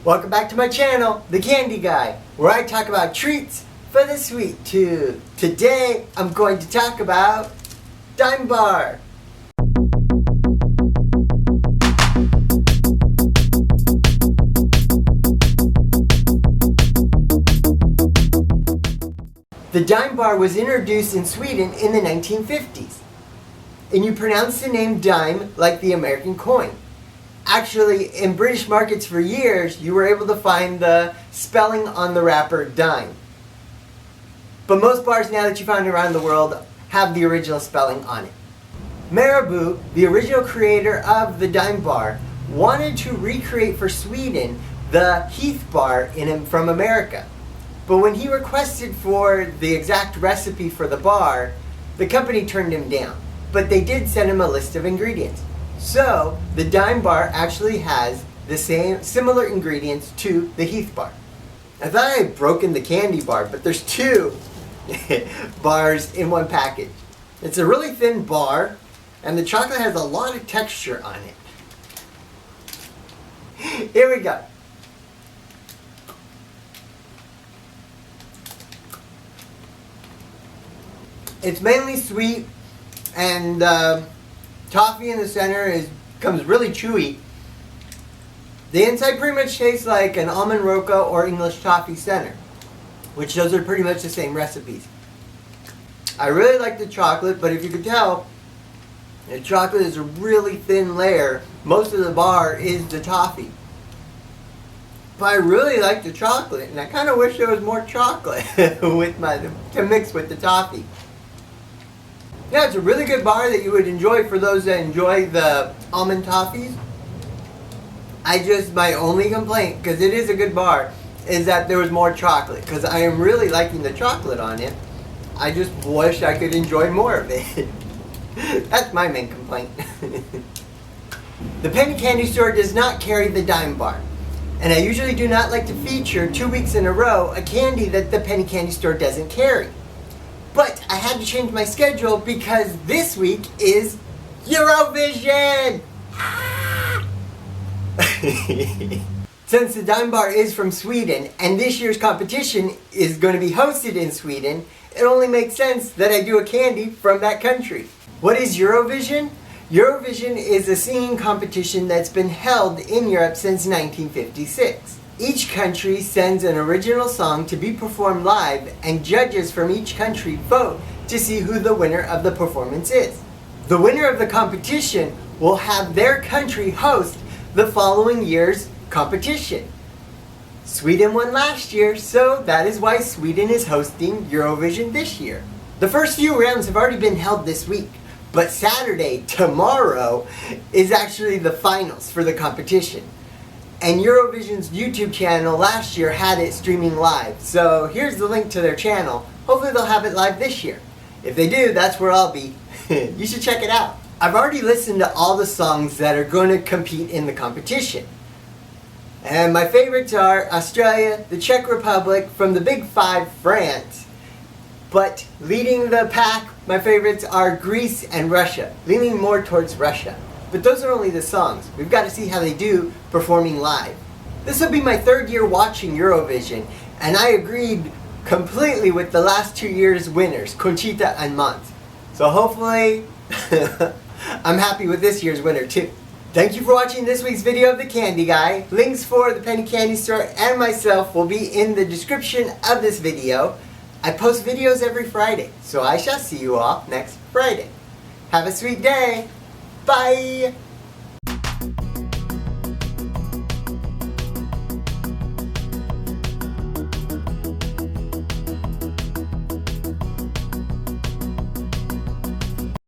Welcome back to my channel, The Candy Guy, where I talk about treats for the sweet tooth. Today, I'm going to talk about Daim bar. The Daim bar was introduced in Sweden in the 1950s. And you pronounce the name dime like the American coin. Actually, in British markets for years, you were able to find the spelling on the wrapper dime. But most bars now that you find around the world have the original spelling on it. Marabou, the original creator of the Daim bar, wanted to recreate for Sweden the Heath bar from America. But when he requested for the exact recipe for the bar, the company turned him down. But they did send him a list of ingredients. So, the Daim bar actually has the similar ingredients to the Heath bar. I thought I had broken the candy bar, but there's two bars in one package. It's a really thin bar, and the chocolate has a lot of texture on it. Here we go. It's mainly sweet, and toffee in the center comes really chewy. The inside pretty much tastes like an almond roca or English toffee center, which those are pretty much the same recipes. I really like the chocolate, but if you could tell, the chocolate is a really thin layer. Most of the bar is the toffee. But I really like the chocolate, and I kind of wish there was more chocolate to mix with the toffee. Yeah, it's a really good bar that you would enjoy for those that enjoy the almond toffees. My only complaint, because it is a good bar, is that there was more chocolate. Because I am really liking the chocolate on it. I just wish I could enjoy more of it. That's my main complaint. The penny candy store does not carry the Daim bar. And I usually do not like to feature 2 weeks in a row a candy that the penny candy store doesn't carry. But I had to change my schedule because this week is Eurovision! Since the Daim bar is from Sweden and this year's competition is going to be hosted in Sweden, it only makes sense that I do a candy from that country. What is Eurovision? Eurovision is a singing competition that's been held in Europe since 1956. Each country sends an original song to be performed live, and judges from each country vote to see who the winner of the performance is. The winner of the competition will have their country host the following year's competition. Sweden won last year, so that is why Sweden is hosting Eurovision this year. The first few rounds have already been held this week, but Saturday, tomorrow, is actually the finals for the competition. And Eurovision's YouTube channel last year had it streaming live. So here's the link to their channel. Hopefully they'll have it live this year. If they do, that's where I'll be. You should check it out. I've already listened to all the songs that are going to compete in the competition. And my favorites are Australia, the Czech Republic, from the Big Five, France. But leading the pack, my favorites are Greece and Russia, leaning more towards Russia. But those are only the songs. We've got to see how they do performing live. This will be my third year watching Eurovision, and I agreed completely with the last 2 years' winners, Conchita and Mons. So hopefully, I'm happy with this year's winner too. Thank you for watching this week's video of The Candy Guy. Links for the Penny Candy Store and myself will be in the description of this video. I post videos every Friday, so I shall see you all next Friday. Have a sweet day. Bye!